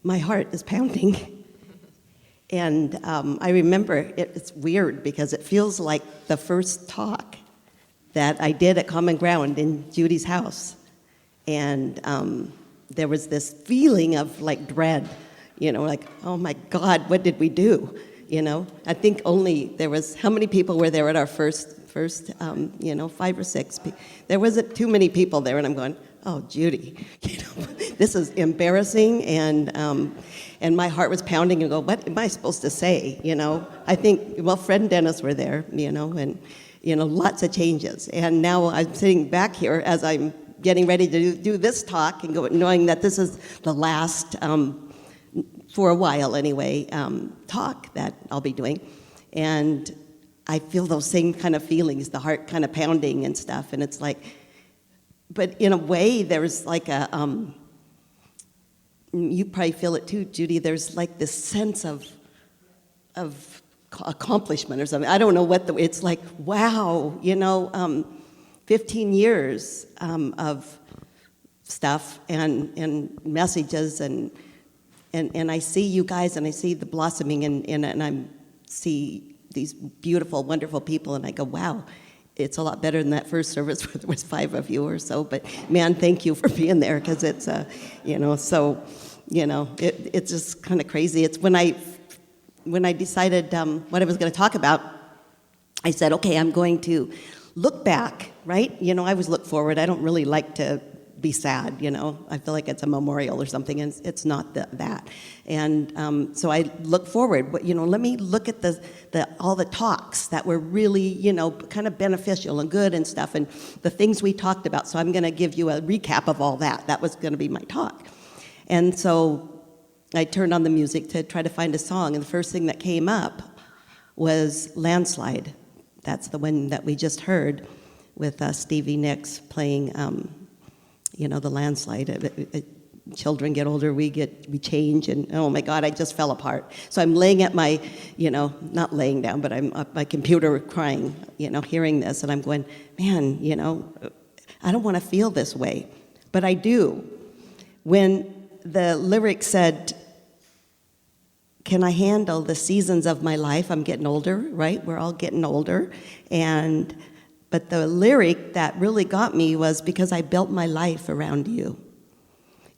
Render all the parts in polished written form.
my heart is pounding. And I remember, it's weird because it feels like the first talk that I did at Common Ground in Judy's house. And there was this feeling of like dread, like, oh my God, what did we do? I think only there was, how many people were there at our first 5 or 6. There wasn't too many people there, and I'm going, oh, Judy, this is embarrassing, and my heart was pounding and go, what am I supposed to say? I think, well, Fred and Dennis were there, and lots of changes. And now I'm sitting back here as I'm getting ready to do this talk and knowing that this is the last, for a while anyway, talk that I'll be doing. And I feel those same kind of feelings, the heart kind of pounding and stuff, and it's like, but in a way, there's like a, you probably feel it too, Judy, there's like this sense of accomplishment or something. I don't know what it's like, wow, 15 years of stuff and messages and I see you guys and I see the blossoming and I see these beautiful, wonderful people, and I go, wow, it's a lot better than that first service where there was 5 of you or so, but man, thank you for being there, because it's, it's just kind of crazy. It's when I decided what I was going to talk about, I said, okay, I'm going to look back, right? I always look forward. I don't really like to be sad, I feel like it's a memorial or something, and it's not that. And so I look forward, but let me look at all the talks that were really, kind of beneficial and good and stuff, and the things we talked about. So I'm going to give you a recap of all that. That was going to be my talk. And so I turned on the music to try to find a song, and the first thing that came up was Landslide. That's the one that we just heard with Stevie Nicks playing the landslide. Children get older, we change, and oh my God, I just fell apart. So I'm laying at my, not laying down, but I'm at my computer crying, hearing this, and I'm going, man, I don't want to feel this way, but I do. When the lyric said, can I handle the seasons of my life? I'm getting older, right? We're all getting older, but the lyric that really got me was because I built my life around you.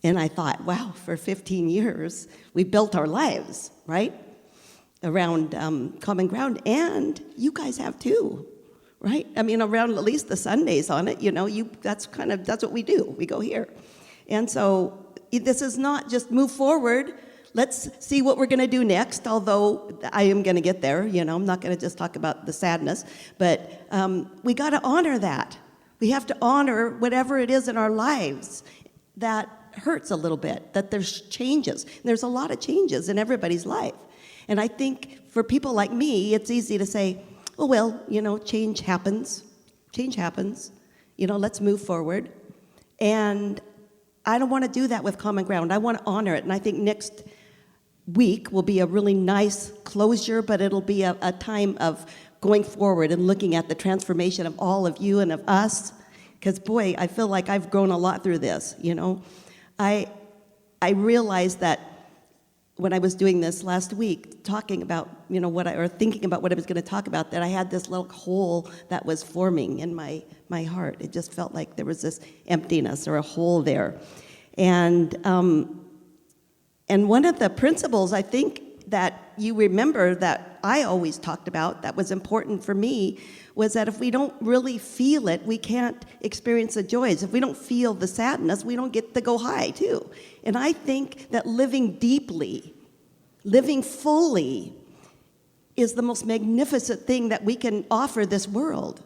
And I thought, wow, for 15 years, we built our lives, right? Around Common Ground, and you guys have too, right? I mean, around at least the Sundays on it, that's what we do. We go here. And so this is not just move forward, let's see what we're going to do next, although I am going to get there. I'm not going to just talk about the sadness, but we got to honor that. We have to honor whatever it is in our lives that hurts a little bit, that there's changes. There's a lot of changes in everybody's life. And I think for people like me, it's easy to say, oh, well, change happens. Change happens. Let's move forward. And I don't want to do that with Common Ground. I want to honor it. And I think next week will be a really nice closure, but it'll be a time of going forward and looking at the transformation of all of you and of us. Because, boy, I feel like I've grown a lot through this, I realized that when I was doing this last week, talking about, thinking about what I was going to talk about, that I had this little hole that was forming in my heart. It just felt like there was this emptiness or a hole there. And one of the principles I think that you remember that I always talked about that was important for me was that if we don't really feel it, we can't experience the joys. If we don't feel the sadness, we don't get to go high too. And I think that living deeply, living fully, is the most magnificent thing that we can offer this world,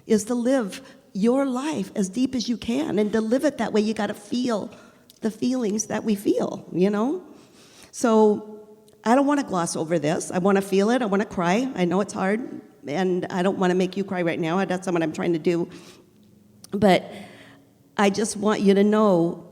is to live your life as deep as you can. And to live it that way, you got to feel the feelings that we feel, So I don't want to gloss over this. I want to feel it. I want to cry. I know it's hard, and I don't want to make you cry right now. That's not what I'm trying to do. But I just want you to know,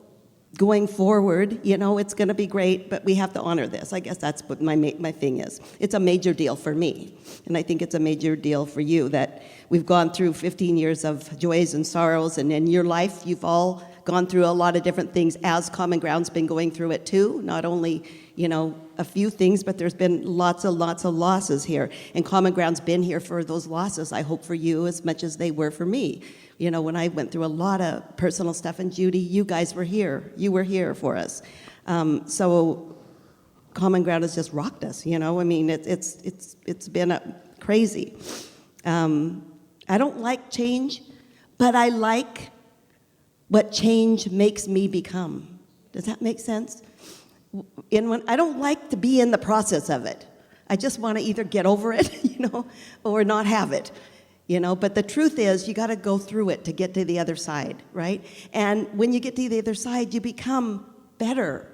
going forward, it's going to be great, but we have to honor this. I guess that's what my thing is. It's a major deal for me, and I think it's a major deal for you that we've gone through 15 years of joys and sorrows, and in your life, you've all gone through a lot of different things as Common Ground's been going through it too. Not only, a few things, but there's been lots of losses here. And Common Ground's been here for those losses, I hope, for you as much as they were for me. When I went through a lot of personal stuff, and Judy, you guys were here. You were here for us. So Common Ground has just rocked us, it's been crazy. I don't like change, but I like what change makes me become. Does that make sense? I don't like to be in the process of it. I just want to either get over it, or not have it. But the truth is, you got to go through it to get to the other side, right? And when you get to the other side, you become better.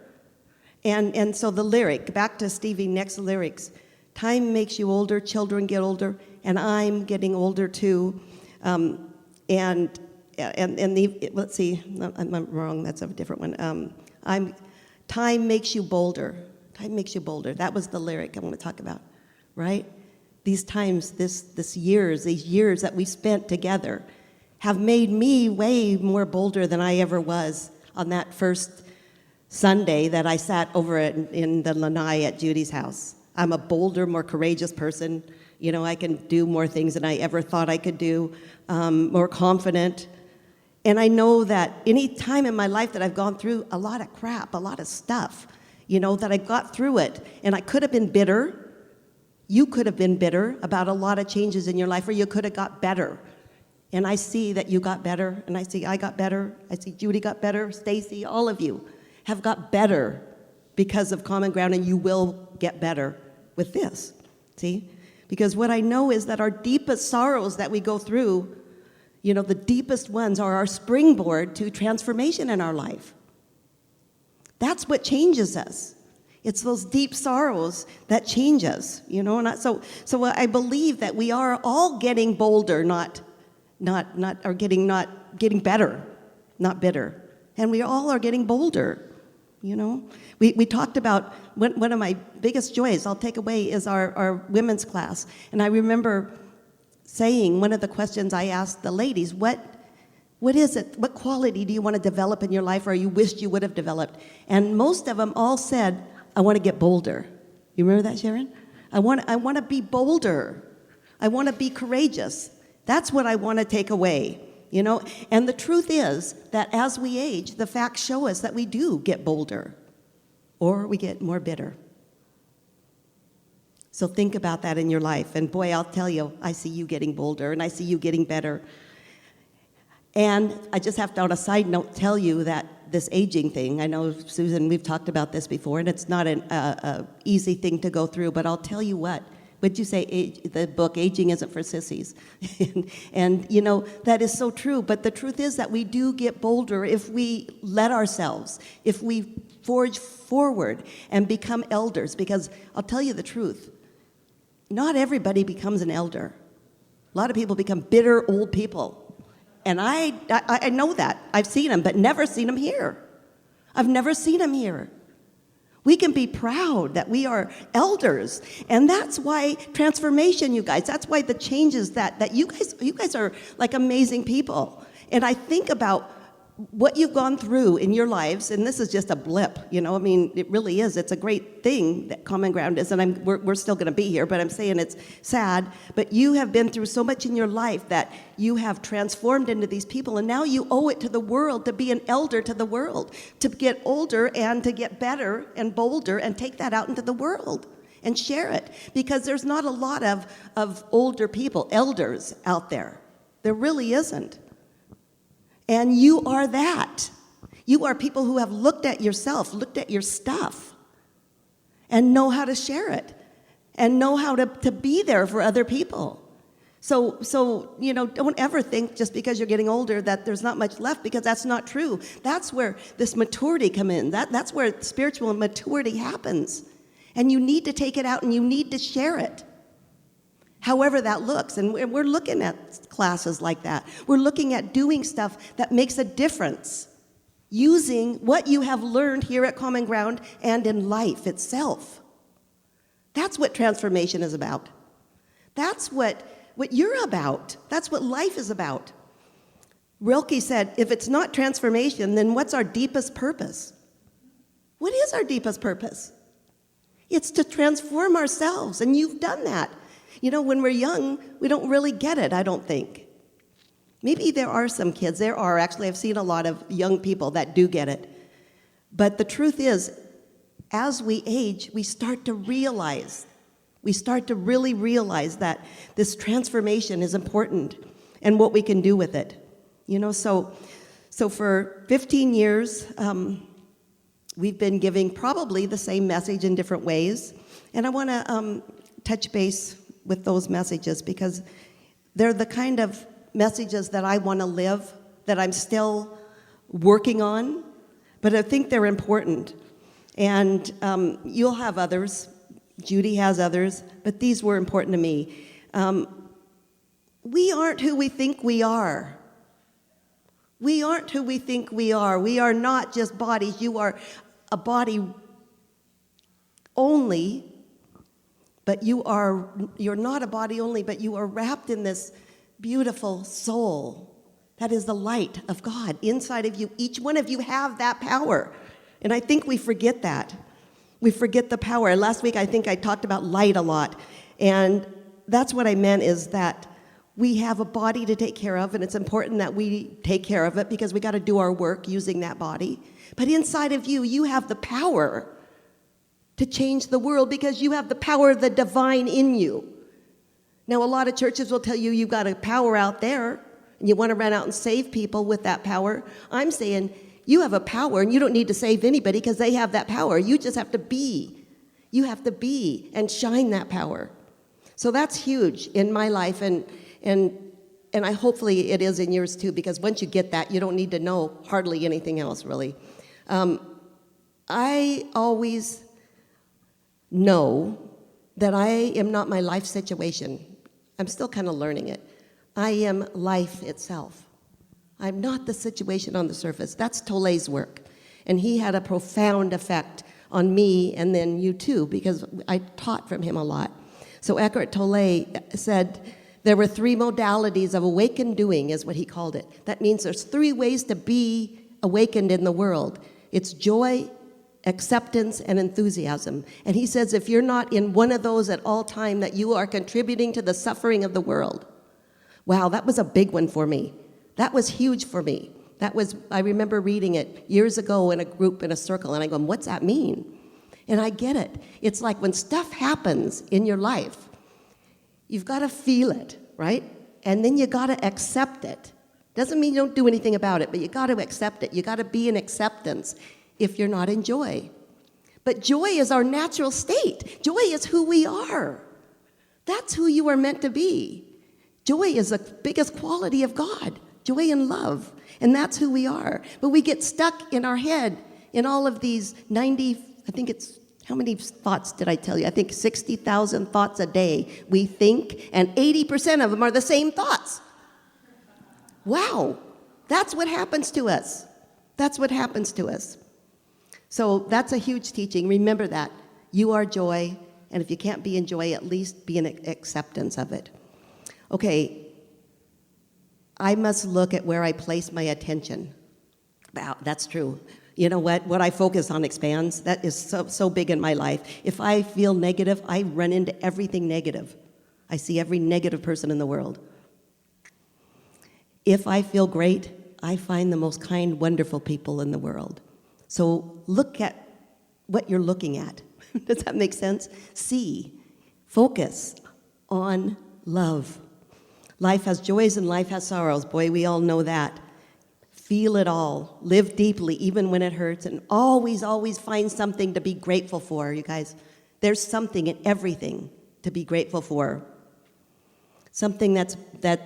And so the lyric, back to Stevie, next lyrics, time makes you older, children get older, and I'm getting older too. Let's see, no, I'm wrong, that's a different one. Time makes you bolder. Time makes you bolder. That was the lyric I want to talk about, right? These times, these years that we spent together have made me way more bolder than I ever was on that first Sunday that I sat over in the lanai at Judy's house. I'm a bolder, more courageous person. I can do more things than I ever thought I could do, more confident. And I know that any time in my life that I've gone through a lot of crap, a lot of stuff, that I got through it, and I could have been bitter. You could have been bitter about a lot of changes in your life, or you could have got better. And I see that you got better, and I see I got better. I see Judy got better, Stacy, all of you have got better because of Common Ground, and you will get better with this, see? Because what I know is that our deepest sorrows that we go through, the deepest ones are our springboard to transformation in our life. That's what changes us. It's those deep sorrows that change us, So I believe that we are all getting bolder, not getting better, not bitter. And we all are getting bolder, We talked about, one of my biggest joys I'll take away is our women's class. And I remember saying, one of the questions I asked the ladies, what is it? What quality do you want to develop in your life, or you wished you would have developed? And most of them all said, I want to get bolder. You remember that, Sharon? I want to be bolder. I want to be courageous. That's what I want to take away, And the truth is that as we age, the facts show us that we do get bolder, or we get more bitter. So think about that in your life. And boy, I'll tell you, I see you getting bolder, and I see you getting better. And I just have to, on a side note, tell you that this aging thing, I know, Susan, we've talked about this before, and it's not an easy thing to go through, but I'll tell you what. Would you say the book, Aging Isn't for Sissies? and that is so true. But the truth is that we do get bolder if we let ourselves, if we forge forward and become elders. Because I'll tell you the truth, not everybody becomes an elder. A lot of people become bitter old people. And I know that. I've seen them, but never seen them here. I've never seen them here. We can be proud that we are elders. And that's why transformation, you guys, that's why the changes that you guys are like amazing people. And I think about what you've gone through in your lives, and this is just a blip, it really is. It's a great thing that Common Ground is, and we're still going to be here, but I'm saying it's sad. But you have been through so much in your life that you have transformed into these people, and now you owe it to the world to be an elder to the world, to get older and to get better and bolder and take that out into the world and share it. Because there's not a lot of older people, elders out there. There really isn't. And you are that. You are people who have looked at yourself, looked at your stuff, and know how to share it, and know how to be there for other people. So don't ever think just because you're getting older that there's not much left, because that's not true. That's where this maturity come in. That's where spiritual maturity happens. And you need to take it out, and you need to share it. However that looks. And we're looking at classes like that. We're looking at doing stuff that makes a difference, using what you have learned here at Common Ground and in life itself. That's what transformation is about. That's what you're about. That's what life is about. Rilke said, if it's not transformation, then what's our deepest purpose? What is our deepest purpose? It's to transform ourselves, and you've done that. You know, when we're young, we don't really get it, I don't think. Maybe there are some kids, actually, I've seen a lot of young people that do get it. But the truth is, as we age, we start to really realize that this transformation is important and what we can do with it. You know, so for 15 years, we've been giving probably the same message in different ways. And I want to touch base with those messages because they're the kind of messages that I want to live, that I'm still working on, but I think they're important. And you'll have others. Judy has others, but these were important to me. We aren't who we think we are. We aren't who we think we are. We are not just bodies. You are a body only, but you're not a body only, but you are wrapped in this beautiful soul that is the light of God inside of you. Each one of you have that power, and I think we forget that. We forget the power. Last week, I think I talked about light a lot, and that's what I meant is that we have a body to take care of, and it's important that we take care of it because we got to do our work using that body. But inside of you, you have the power to change the world because you have the power of the divine in you. Now, a lot of churches will tell you you've got a power out there, and you want to run out and save people with that power. I'm saying you have a power, and you don't need to save anybody because they have that power. You just have to be. You have to be and shine that power. So that's huge in my life, and I hopefully it is in yours too, because once you get that, you don't need to know hardly anything else, really. I always know that I am not my life situation. I'm still kind of learning it. I am life itself. I'm not the situation on the surface. That's Tolle's work. And he had a profound effect on me and then you too, because I taught from him a lot. So Eckhart Tolle said, there were 3 modalities of awakened doing, is what he called it. That means there's 3 ways to be awakened in the world. It's joy, acceptance, and enthusiasm. And he says if you're not in one of those at all time, that you are contributing to the suffering of the world. Wow, that was a big one for me. That was huge for me. I remember reading it years ago in a group, in a circle, and I go, what's that mean? And I get it. It's like when stuff happens in your life, you've got to feel it, right? And then you got to accept it. Doesn't mean you don't do anything about it, but you got to accept it. You got to be in acceptance if you're not in joy. But joy is our natural state. Joy is who we are. That's who you are meant to be. Joy is the biggest quality of God. Joy and love. And that's who we are. But we get stuck in our head in all of these 90, I think it's, how many thoughts did I tell you? I think 60,000 thoughts a day we think, and 80% of them are the same thoughts. Wow. That's what happens to us. That's what happens to us. So that's a huge teaching. Remember that. You are joy, and if you can't be in joy, at least be in acceptance of it. Okay. I must look at where I place my attention. Wow, that's true. You know what I focus on expands. That is so big in my life. If I feel negative, I run into everything negative. I see every negative person in the world. If I feel great, I find the most kind, wonderful people in the world. So look at what you're looking at. Does that make sense? See, focus on love. Life has joys and life has sorrows. Boy, we all know that. Feel it all. Live deeply, even when it hurts. And always, always find something to be grateful for, you guys. There's something in everything to be grateful for. Something that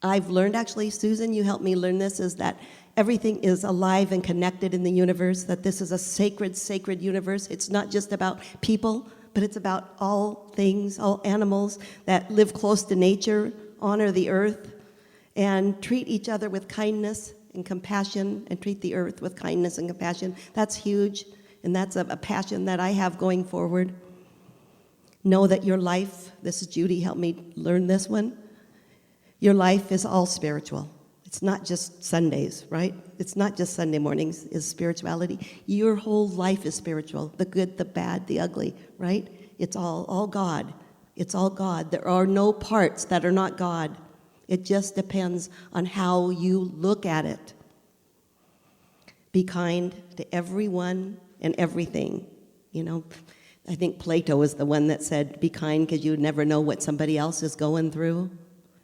I've learned, actually, Susan, you helped me learn this, is that everything is alive and connected in the universe, that this is a sacred, sacred universe. It's not just about people, but it's about all things, all animals that live close to nature, honor the earth, and treat each other with kindness and compassion, and treat the earth with kindness and compassion. That's huge, and that's a passion that I have going forward. Know that your life, this is Judy, helped me learn this one, your life is all spiritual. It's not just Sundays, right? It's not just Sunday mornings is spirituality. Your whole life is spiritual. The good, the bad, the ugly, right? It's all God. It's all God. There are no parts that are not God. It just depends on how you look at it. Be kind to everyone and everything. You know, I think Plato is the one that said, be kind because you never know what somebody else is going through.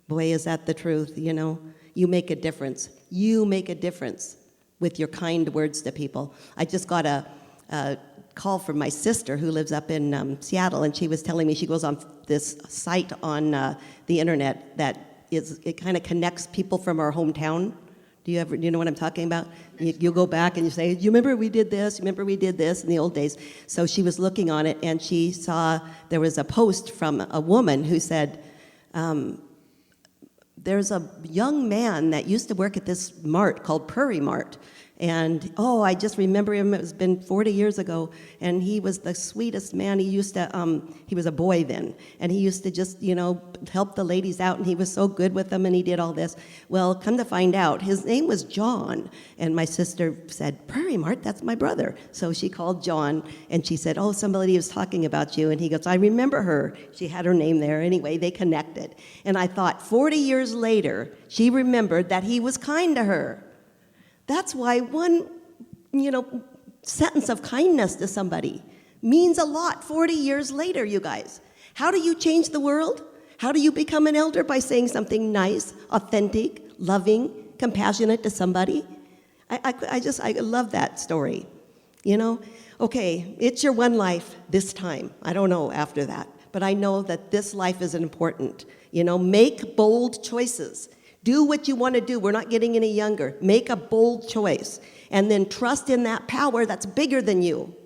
Boy, is that the truth, you know. You make a difference. You make a difference with your kind words to people. I just got a call from my sister who lives up in Seattle, and she was telling me she goes on this site on the internet that it kind of connects people from our hometown. Do you know what I'm talking about? You go back and you say, you remember we did this? You remember we did this in the old days? So she was looking on it, and she saw there was a post from a woman who said, there's a young man that used to work at this mart called Prairie Mart. And, I just remember him. It's been 40 years ago. And he was the sweetest man. He used to, he was a boy then. And he used to just, help the ladies out. And he was so good with them. And he did all this. Well, come to find out, his name was John. And my sister said, Prairie Mart, that's my brother. So she called John. And she said, somebody was talking about you. And he goes, I remember her. She had her name there. Anyway, they connected. And I thought, 40 years later, she remembered that he was kind to her. That's why one, sentence of kindness to somebody means a lot 40 years later, you guys. How do you change the world? How do you become an elder? By saying something nice, authentic, loving, compassionate to somebody. I love that story, Okay, it's your one life this time. I don't know after that. But I know that this life is important. Make bold choices. Do what you want to do. We're not getting any younger. Make a bold choice. And then trust in that power that's bigger than you.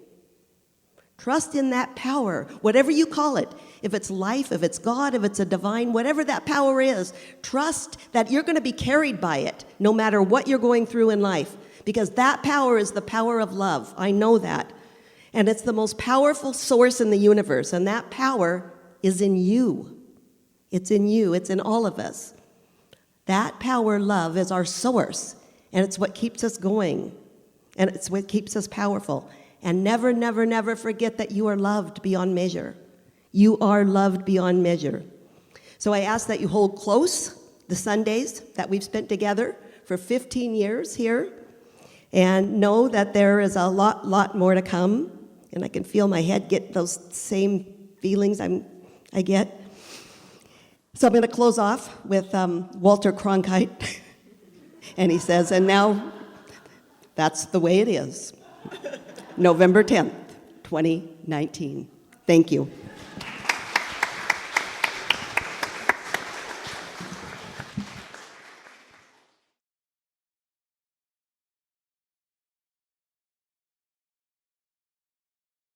Trust in that power, whatever you call it. If it's life, if it's God, if it's a divine, whatever that power is, trust that you're going to be carried by it, no matter what you're going through in life. Because that power is the power of love. I know that. And it's the most powerful source in the universe. And that power is in you. It's in you. It's in all of us. That power, love, is our source, and it's what keeps us going, and it's what keeps us powerful. And never, never, never forget that you are loved beyond measure. You are loved beyond measure. So I ask that you hold close the Sundays that we've spent together for 15 years here, and know that there is a lot more to come, and I can feel my head get those same feelings I get. So I'm going to close off with Walter Cronkite. And he says, and now that's the way it is. November 10th, 2019. Thank you.